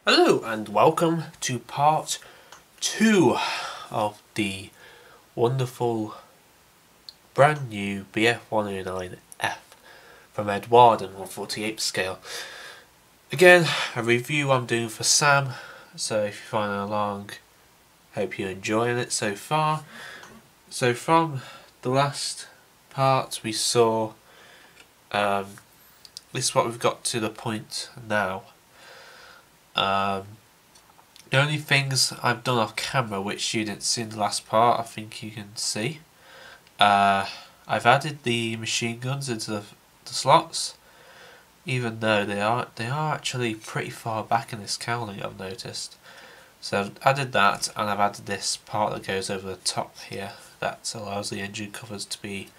Hello and welcome to part 2 of the wonderful brand new BF109F from Eduard and 1/48 scale. Again, a review I'm doing for Sam, so if you're following along, hope you're enjoying it so far. So from the last part we saw, this is what we've got to the point now. The only things I've done off camera which you didn't see in the last part, I think you can see. I've added the machine guns into the slots, even though they are actually pretty far back in this cowling, I've noticed. So I've added that, and I've added this part that goes over the top here that allows the engine covers to be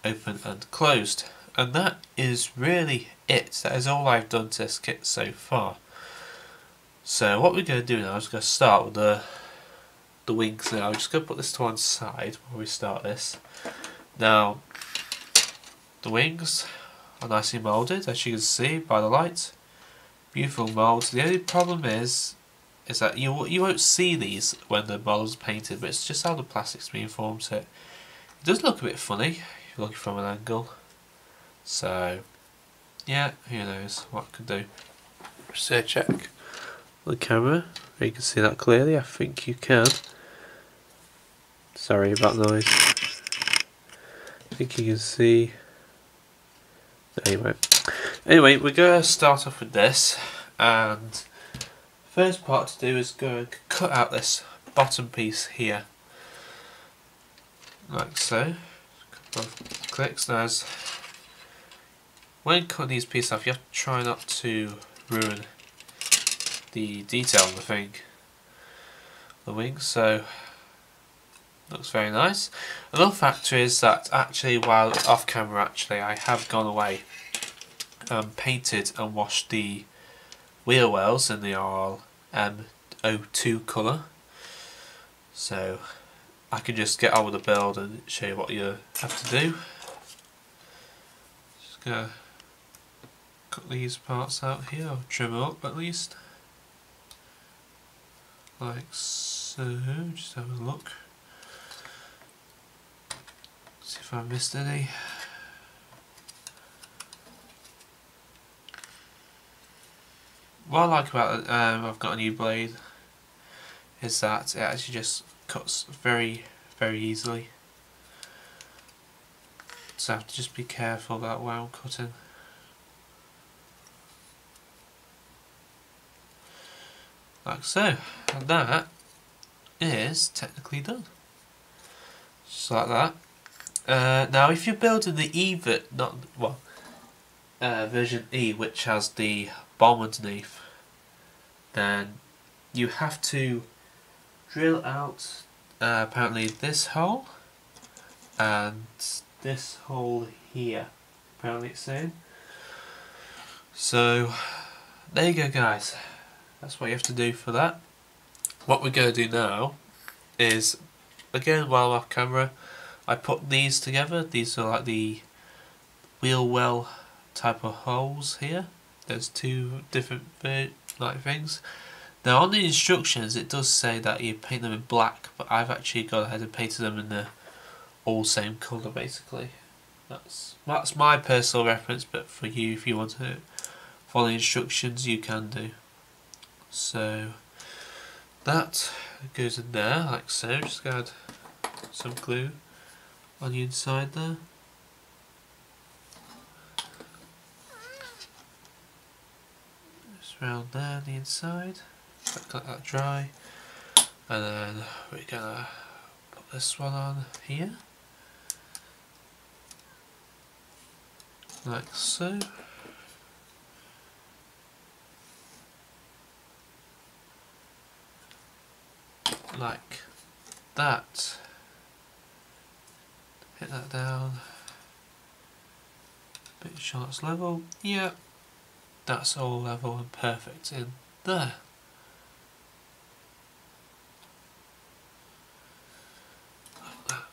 open and closed. And that is really it. That is all I've done to this kit so far. So what we're going to do now is going to start with the wings now. I'm just going to put this to one side before we start this. Now, the wings are nicely moulded, as you can see by the light. Beautiful moulds. The only problem is that you won't see these when the model's painted, but it's just how the plastic's being formed. So it does look a bit funny if you're looking from an angle. So yeah, who knows what I could do. Just check the camera, you can see that clearly. I think you can. Sorry about noise. I think you can see. Anyway, we're going to start off with this, and first part to do is go and cut out this bottom piece here, like so. A couple of clicks. Now, when cutting these pieces off, you have to try not to ruin the detail on the wings, so looks very nice. Another factor is that actually, while off camera, I have gone away and painted and washed the wheel wells in the RLM02 colour, so I can just get on with the build and show you what you have to do. Just gonna cut these parts out here, or trim them up at least. Like so, just have a look. See if I missed any. What I like about it, I've got a new blade, is that it actually just cuts very, very easily. So I have to just be careful about where I'm cutting. like so. And that is technically done. Just like that. Now if you're building the version E, which has the bomb underneath, then you have to drill out apparently this hole and this hole here, apparently it's saying. So there you go guys, that's what you have to do for that. What we're going to do now is, again while off camera, I put these together. These are like the wheel well type of holes here. There's two different like things. Now on the instructions it does say that you paint them in black, but I've actually gone ahead and painted them in the all same colour basically. That's my personal reference, but for you, if you want to follow the instructions, you can do. So that goes in there like so. Just add some glue on the inside there. Just around there on the inside. Let that dry. And then we're gonna put this one on here. Like so. Like that. Hit that down. Make sure it's level. Yeah, that's all level and perfect in there. Like that.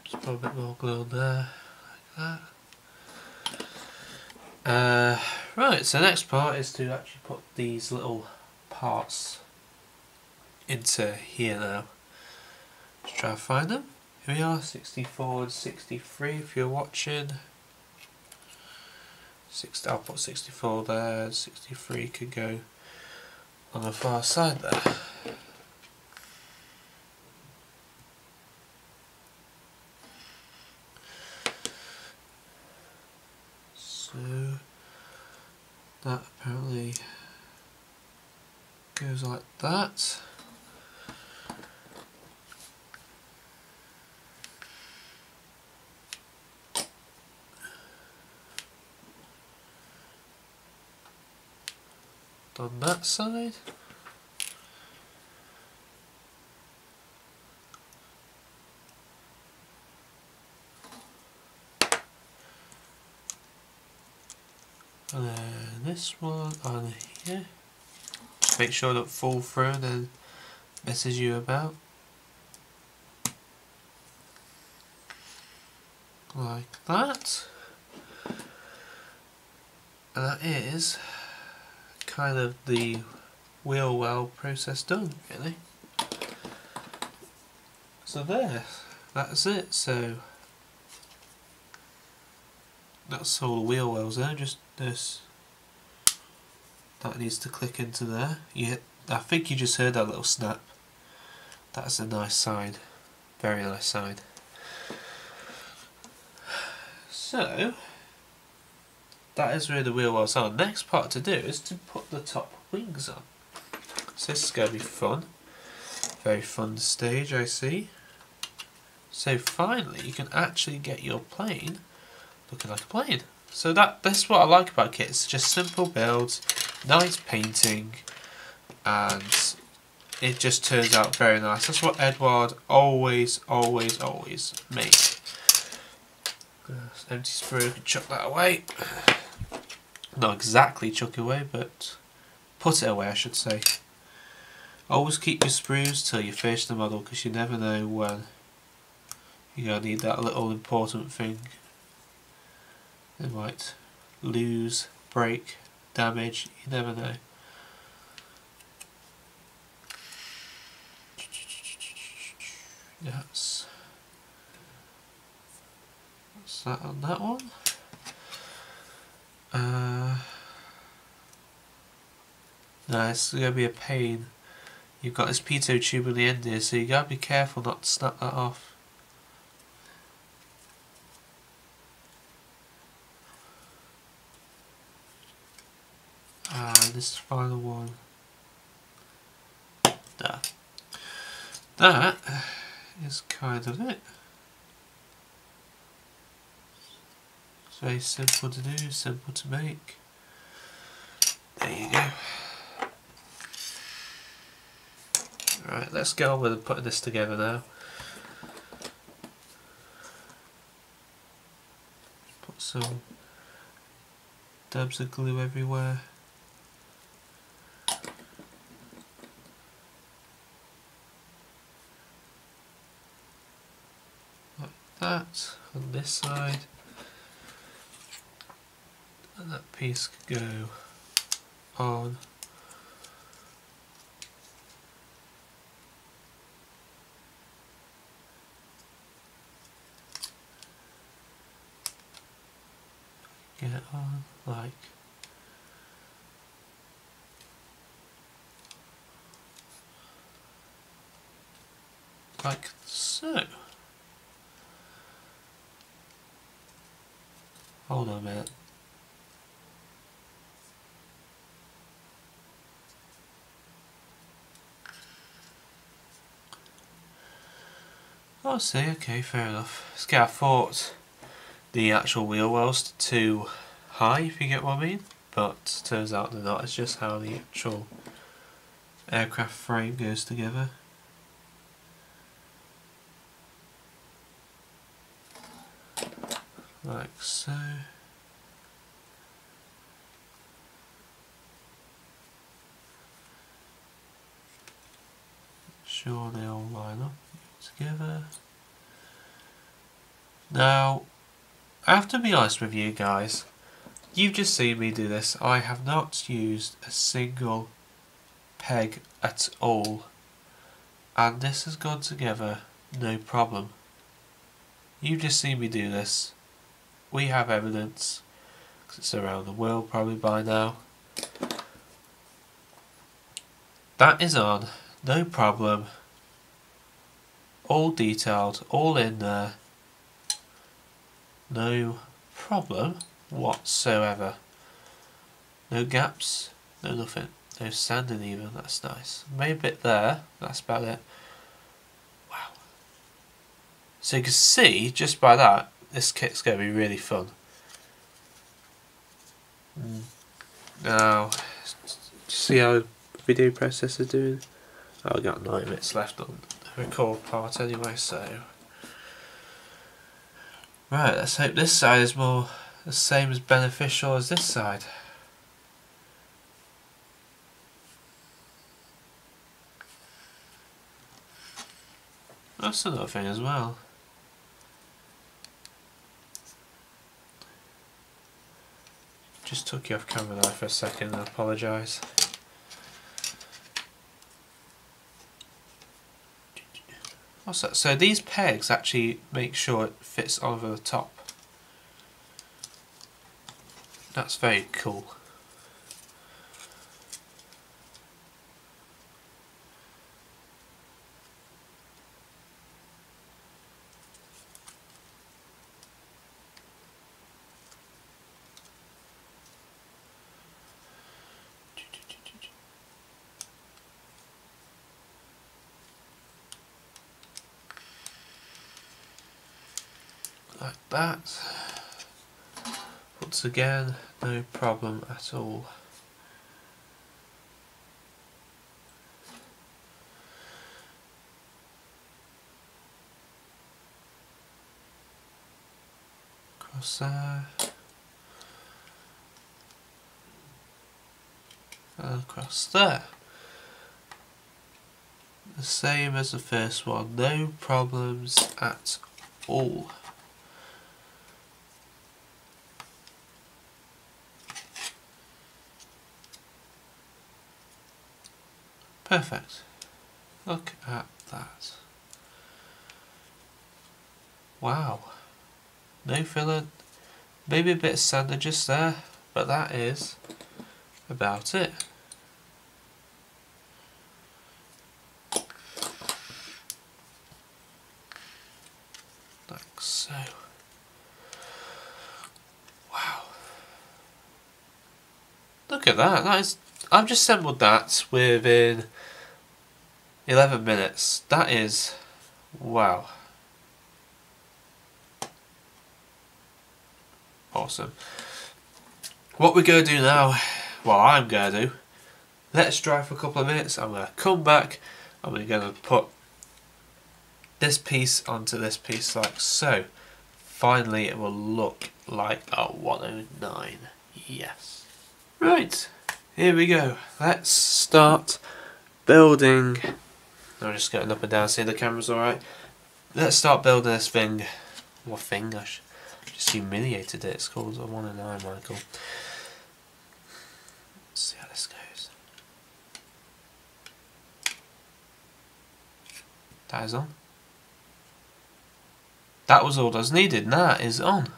Just put a bit more glue on there. Like that. Right, so the next part is to actually put these little parts into here now. Let's try and find them. Here we are, 64 and 63 if you're watching. I'll put 64 there, 63 could go on the far side there. So that apparently goes like that. On that side. And then this one on here. Just make sure it don't fall through and then messes you about. Like that. And that is kind of the wheel well process done, really. So there, that's it. So that's all the wheel wells there. Just this, that needs to click into there. I think you just heard that little snap. That's a nice sign, very nice sign. So that is where the wheel wells are. Next part to do is to put the top wings on. So this is going to be fun. Very fun stage, I see. So finally you can actually get your plane looking like a plane. So that's what I like about kit. It's just simple builds, nice painting, and it just turns out very nice. That's what Eduard always makes. Empty sprue, can chuck that away. Not exactly chuck it away, but put it away I should say. Always keep your sprues till you finish the model, because you never know when you're going to need that little important thing. It might lose, break, damage, you never know. That's that on that one. No, it's going to be a pain. You've got this pitot tube on the end here, so you got to be careful not to snap that off. And this final one. that is kind of it. It's very simple to do, simple to make. There you go. Right, let's get on with putting this together now. Put some dabs of glue everywhere. Like that on this side. And that piece could go on. Get it on like so. Hold on a minute. Oh, see, okay, fair enough. See, I thought the actual wheel wells are too high, if you get what I mean, but turns out they're not. It's just how the actual aircraft frame goes together. Like so. Sure they all line up together. Now, I have to be honest with you guys, you've just seen me do this. I have not used a single peg at all, and this has gone together no problem. You've just seen me do this. We have evidence, because it's around the world probably by now. That is on, no problem. All detailed, all in there. No problem whatsoever. No gaps, no nothing. No sanding even, that's nice. Maybe a bit there, that's about it. Wow. So you can see, just by that, this kit's going to be really fun. Now, see how the video process is doing? Oh, I've got 9 minutes left on the record part anyway, so... Right, let's hope this side is more the same as beneficial as this side. That's another thing as well. Just took you off camera there for a second, I apologise. What's that? So these pegs actually make sure it fits over the top. That's very cool. Like that. Once again, no problem at all. Across there. And across there. The same as the first one, no problems at all. Perfect. Look at that. Wow. No filler. Maybe a bit of sander just there, but that is about it. Like so. Wow. Look at that. That is. I've just assembled that within 11 minutes. That is, wow. Awesome. What we're going to do now, well, I'm going to do, let's drive for a couple of minutes. I'm going to come back and we're going to put this piece onto this piece like so. Finally, it will look like a 109. Yes. Right, here we go. Let's start building. I'm just getting up and down, see the camera's alright. Let's start building this thing. What thing? I just humiliated it. It's called a 109, Michael. Let's see how this goes. That is on. That was all that was needed. That is on.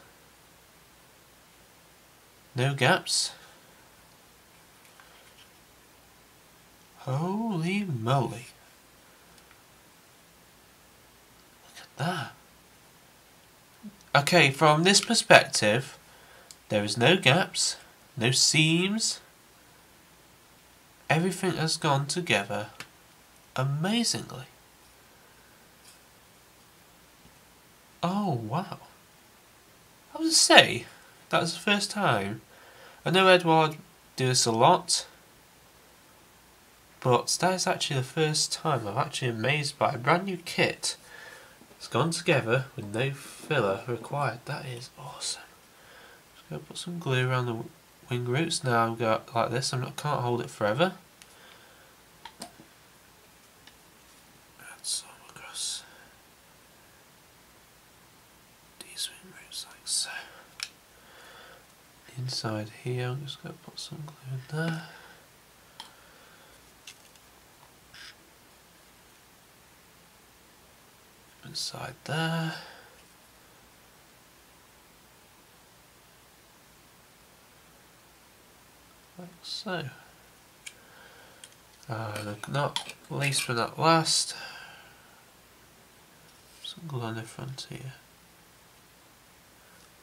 No gaps. Holy moly. Look at that. Okay, from this perspective, there is no gaps, no seams. Everything has gone together amazingly. Oh wow. I would say that was the first time. I know Eduard do this a lot, but that is actually the first time I'm actually amazed by a brand new kit. It's gone together with no filler required. That is awesome. Just going to put some glue around the wing roots. Now I've got like this. I can't hold it forever. Add some across these wing roots like so. Inside here, I'm just going to put some glue in there. Inside there. Like so. Not least but not last, some glue on the front here.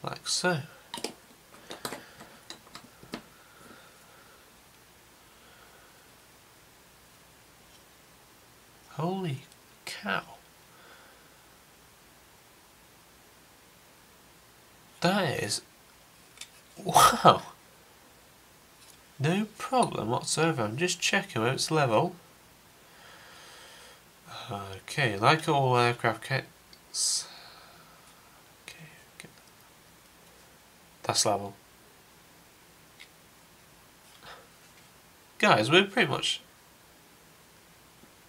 Like so. Holy cow. That is, wow, no problem whatsoever. I'm just checking where it's level. Okay, like all aircraft kits. Okay, that's level. Guys, we're pretty much,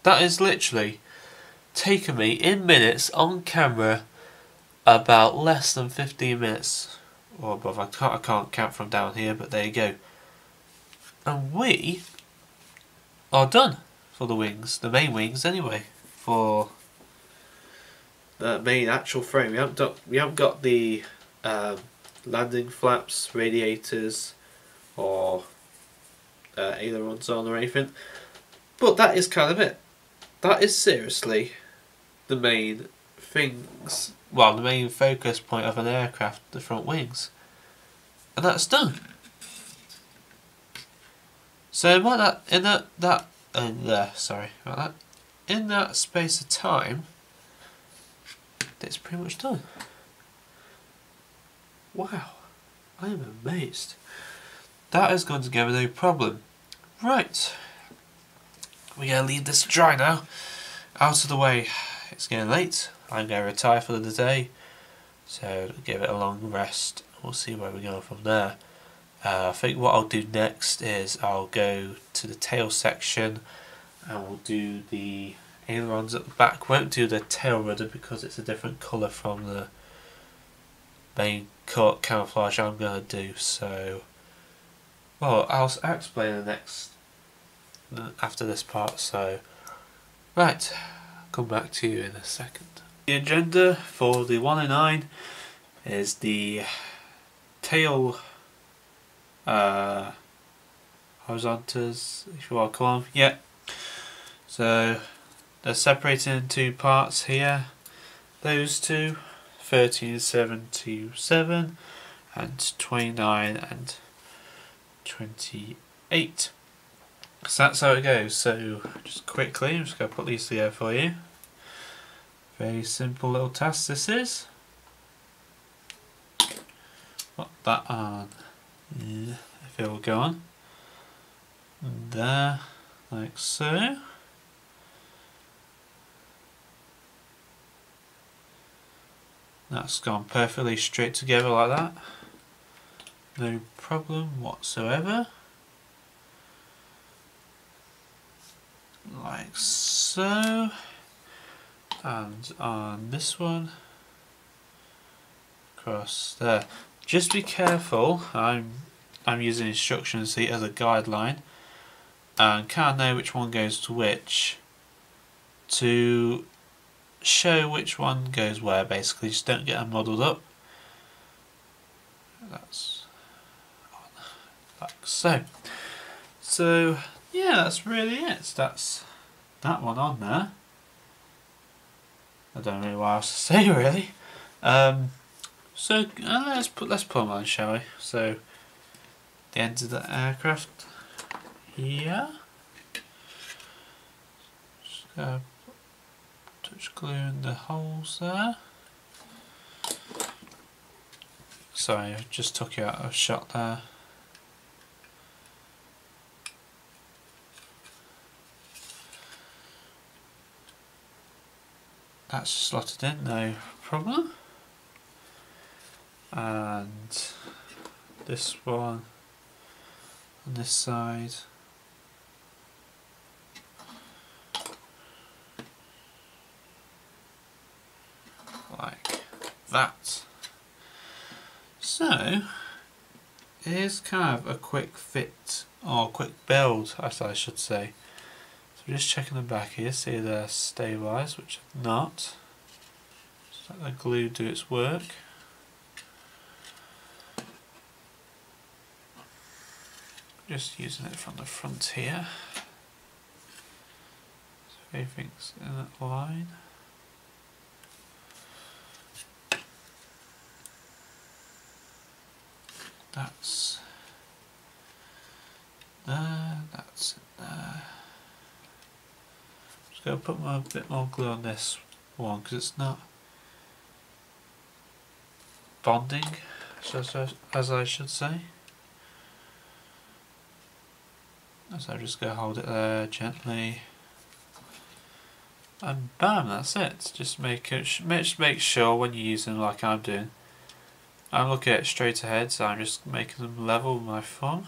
that is literally taken me in minutes on camera about less than 15 minutes or above. I can't count from down here, but there you go. And we are done for the wings, the main wings anyway. For the main actual frame, we haven't got the landing flaps, radiators, or ailerons on or anything. But that is kind of it. That is seriously the main things. Well, the main focus point of an aircraft, the front wings, and that's done. So in that space of time, it's pretty much done. Wow, I am amazed. That has gone together no problem. Right, we're gonna leave this dry now, out of the way. It's getting late. I'm going to retire for the day, so give it a long rest. We'll see where we go from there. I think what I'll do next is I'll go to the tail section and we'll do the ailerons at the back. Won't do the tail rudder because it's a different colour from the main camouflage I'm going to do. So, well, I'll explain the next after this part. So, right, I'll come back to you in a second. The agenda for the 109 is the tail horizontals, if you want to call them. Yeah. So they're separated in two parts here. Those two, 13.727 and 29 and 28. So that's how it goes. So just quickly, I'm just going to put these together for you. Very simple little task this is. Put that on. If it will go on. There, like so. That's gone perfectly straight together like that. No problem whatsoever. Like so. And on this one, across there. Just be careful. I'm using instructions here as a guideline, and can't know which one goes to which. To show which one goes where, basically, just don't get them muddled up. That's like so. So yeah, that's really it. That's that one on there. I don't know what else to say really. So let's put them on, shall we? So the ends of the aircraft here. Just touch glue in the holes there. Sorry, I just took you out of shot there. That's slotted in, no problem. And this one on this side. Like that. So here's kind of a quick fit, or quick build as I should say. So just checking the back here, see they're stabilised, which are not. Just let the glue do its work. Just using it from the front here. So everything's in that line. That's there, that's it there. Just going to put a bit more glue on this one because it's not bonding, as I should say. So I'm just going to hold it there gently, and bam, that's it. Just make sure when you're using like I'm doing, I'm looking at it straight ahead, so I'm just making them level with my thumb.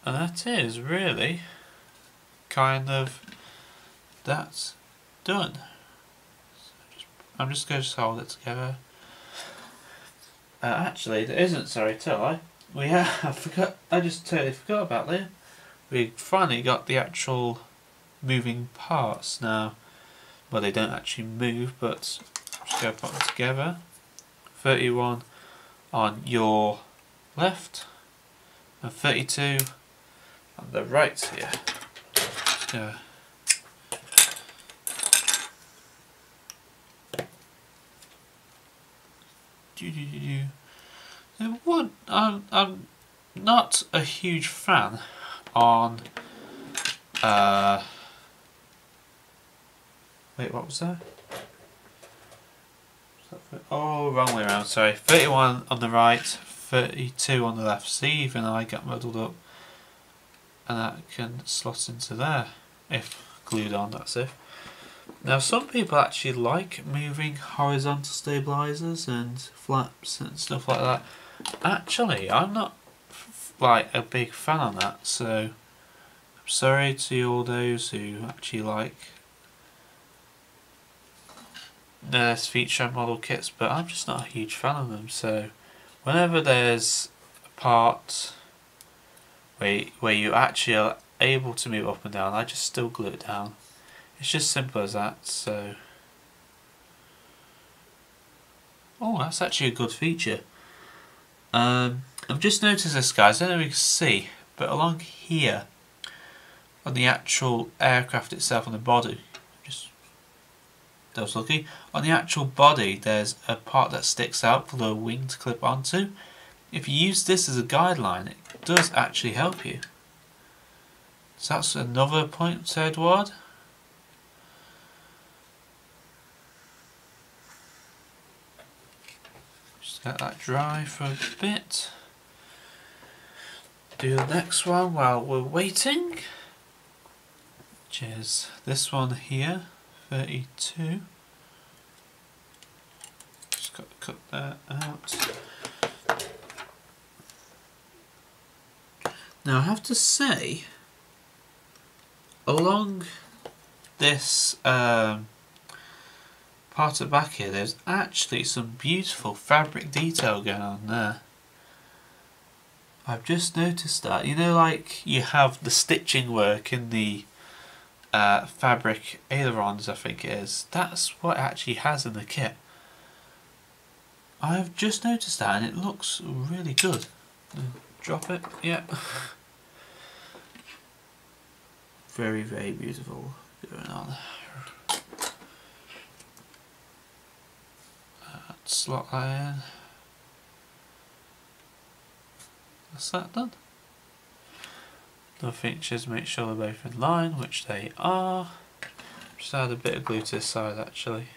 And that is really kind of, that's done. So I'm just going to hold it together. Actually, there isn't, sorry, tell I. I just totally forgot about that. We finally got the actual moving parts now. Well, they don't actually move, but I'm just going to put them together. 31 on your left and 32 on the right here. So I'm not a huge fan on wait, what was that? Oh, wrong way around, sorry. 31 on the right, 32 on the left. See, even I got muddled up. And that can slot into there, if glued on, that's it. Now some people actually like moving horizontal stabilizers and flaps and stuff like that. Actually, I'm not like a big fan on that, so I'm sorry to all those who actually like there's feature model kits, but I'm just not a huge fan of them. So whenever there's a part where you actually are able to move up and down, I just still glue it down. It's just simple as that. So oh, that's actually a good feature. I've just noticed this, guys, I don't know if you can see, but along here on the actual aircraft itself, on the body, that was lucky. On the actual body, there's a part that sticks out for the wing to clip onto. If you use this as a guideline, it does actually help you. So that's another point to Eduard. Just let that dry for a bit. Do the next one while we're waiting, which is this one here, 32. Just got to cut that out. Now I have to say, along this part of the back here, there's actually some beautiful fabric detail going on there. I've just noticed that. You know, like you have the stitching work in the fabric ailerons, I think it is. That's what it actually has in the kit. I've just noticed that and it looks really good. Drop it, yeah. Very, very beautiful going on. Slot that in. That's that done. The features, make sure they're both in line, which they are. Just add a bit of glue to this side actually.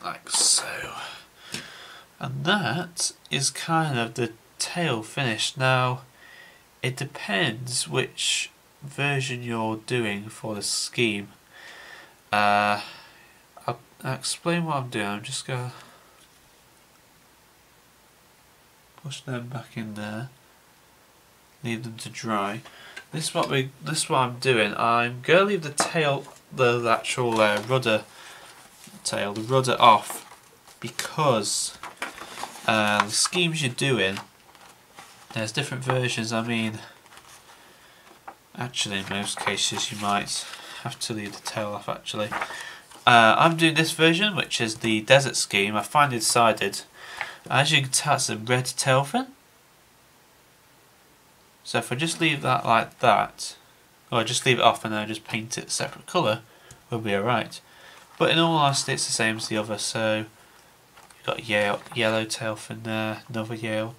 Like so. And that is kind of the tail finish. Now, it depends which version you're doing for the scheme. I'll explain what I'm doing. I'm just going to push them back in there, leave them to dry. This is what I'm doing. I'm going to leave the tail, the actual rudder tail, the rudder off, because the schemes you're doing, there's different versions. I mean, actually in most cases you might have to leave the tail off actually. I'm doing this version, which is the desert scheme. I finally decided, as you can tell, it's a red tail fin. So if I just leave that like that, or just leave it off and then I just paint it a separate colour, we'll be alright. But in all honesty it's the same as the other, so you've got yellow tail fin there, another yellow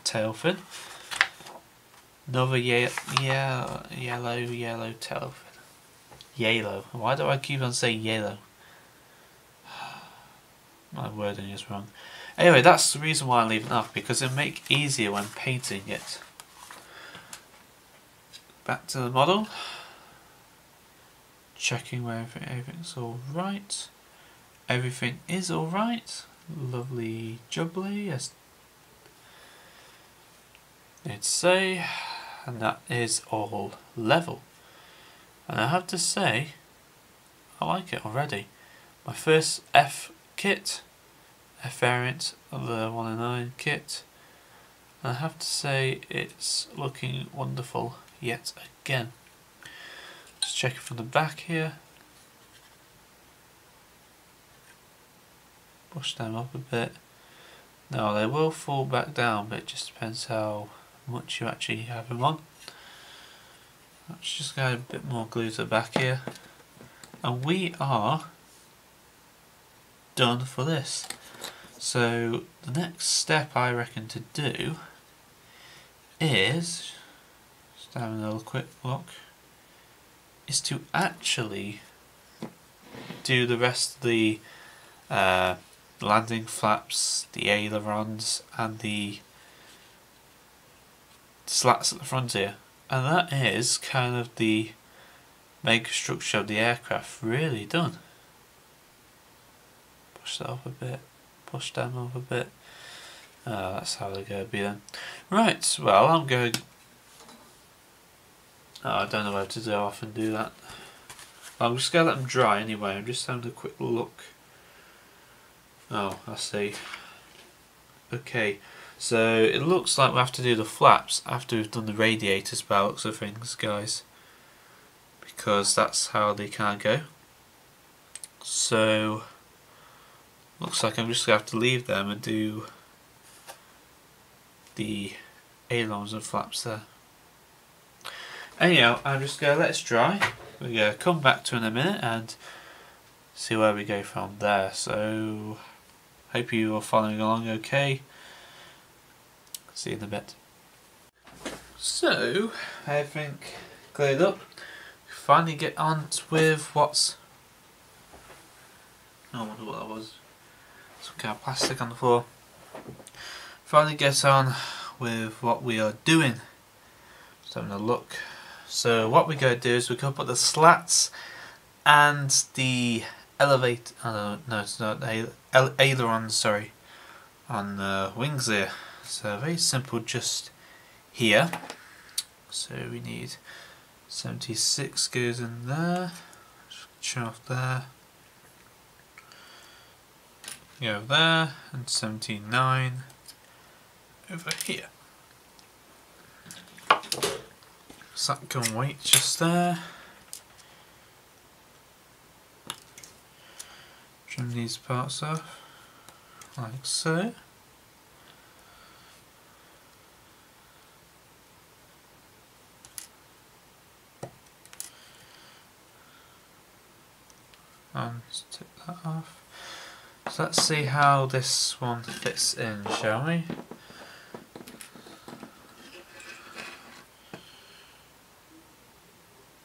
tail fin, another yellow tail fin. Yellow. Why do I keep on saying yellow? My wording is wrong. Anyway, that's the reason why I'm leaving it off, because it'll make it easier when painting it. Back to the model. Checking where everything's alright. Everything is alright. Lovely jubbly, yes. Need to say, and that is all level. And I have to say, I like it already. My first F kit, F variant of the 109 kit. And I have to say, it's looking wonderful yet again. Just checking from the back here. Push them up a bit. Now they will fall back down, but it just depends how much you actually have them on. Let's just add a bit more glue to the back here. And we are done for this. So the next step I reckon to do is, just have another quick look, is to actually do the rest of the landing flaps, the ailerons and the slats at the front here. And that is kind of the mega structure of the aircraft really done. Push that up a bit, push them up a bit. That's how they're going to be then. Right, well I'm going... I don't know how to go off and do that. I'm just going to let them dry anyway. I'm just having a quick look. Oh, I see. Okay, so it looks like we have to do the flaps after we've done the radiators by the looks of things, guys. Because that's how they can go. So, looks like I'm just going to have to leave them and do the ailerons and flaps there. Anyhow, I'm just going to let it dry. We're going to come back to it in a minute and see where we go from there. So hope you are following along okay. See you in a bit. So everything cleared up. Finally get on with what's, I wonder what that was. Some kind of plastic on the floor. Finally get on with what we are doing. Just having a look. So what we're going to do is we're going to put the slats and the elevate. Oh no, it's not ailerons. Sorry, on the wings there. So very simple, just here. So we need 76 goes in there. Just turn off there. Go there, and 79 over here. So that can wait just there. Trim these parts off, like so. And take that off. So let's see how this one fits in, shall we?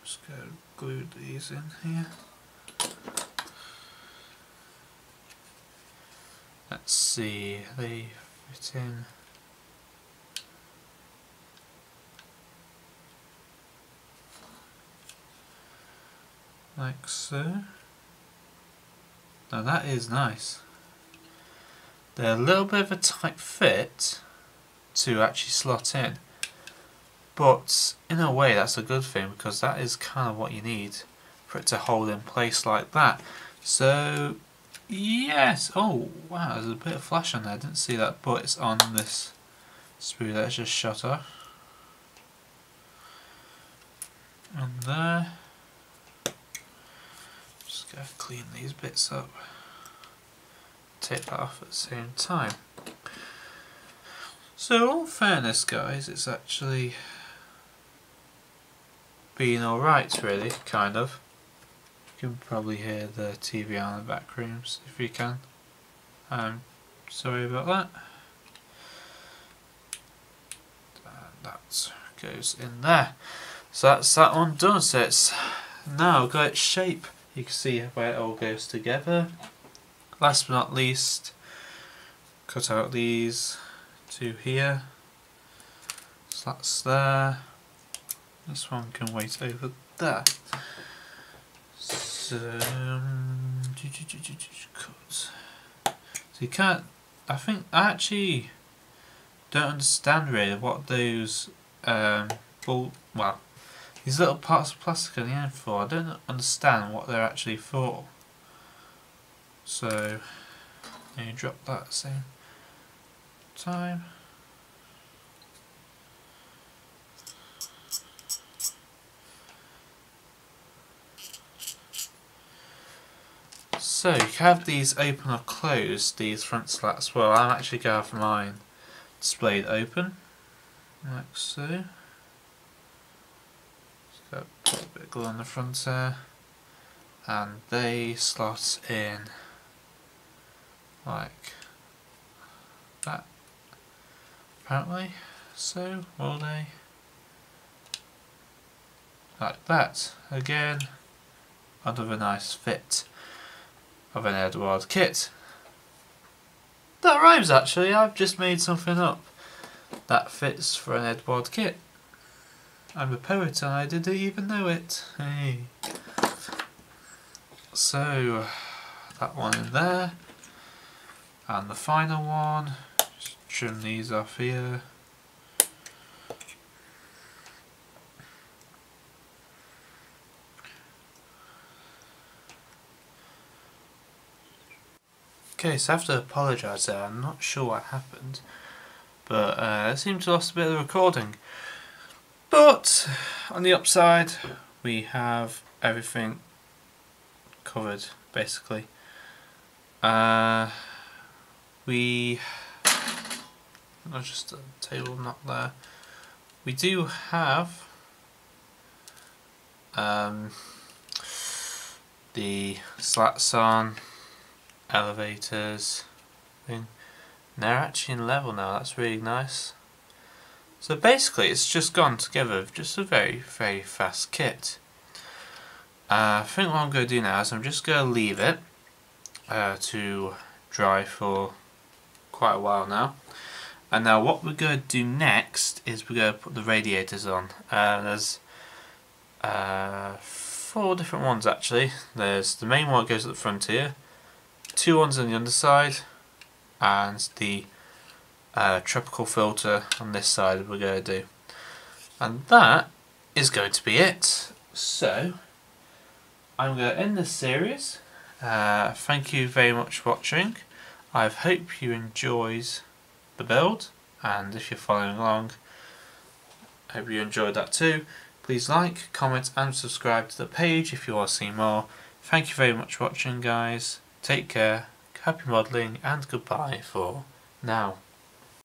Just go glue these in here. Let's see, they fit in. Like so. Now that is nice. They're a little bit of a tight fit to actually slot in, but in a way that's a good thing because that is kind of what you need for it to hold in place like that. So yes, oh wow, there's a bit of flash on there, I didn't see that, but it's on this sprue that's just shut off. And there. Just gotta clean these bits up. Take that off at the same time. So, all fairness, guys, it's actually been alright, really, kind of. You can probably hear the TV on in the back rooms if you can. Sorry about that. And that goes in there. So that's that one done. So it's now got its shape. You can see where it all goes together. Last but not least, cut out these two here. Slats there. This one can wait over there. So, cut. So you can't. I think I actually don't understand really what those these little parts of plastic at the end for. I don't understand what they're actually for. So you drop that at the same time. So you can have these open or closed, these front slats. Well, I'm actually going to have mine displayed open, like so. Just got to put a bit of glue on the front there, and they slot in like that, apparently. So will they? Like that. Again, another nice fit of an Eduard kit. That rhymes actually, I've just made something up that fits for an Eduard kit. I'm a poet and I didn't even know it. Hey. So that one in there. And the final one, just trim these off here. Okay, so I have to apologise there, I'm not sure what happened, but I seem to have lost a bit of the recording. But on the upside, we have everything covered, basically. We, not just a table not there. We do have the slats on, elevators, thing. And they're actually in level now, that's really nice. So basically it's just gone together with just a very fast kit. I think what I'm going to do now is I'm just going to leave it to dry for quite a while now. And now what we're going to do next is we're going to put the radiators on. There's 4 different ones actually. There's the main one that goes at the front here, 2 ones on the underside, and the tropical filter on this side we're going to do. And that is going to be it. So I'm going to end this series. Thank you very much for watching. I hope you enjoyed the build, and if you're following along, I hope you enjoyed that too. Please like, comment and subscribe to the page if you want to see more. Thank you very much for watching, guys. Take care, happy modelling, and goodbye for now.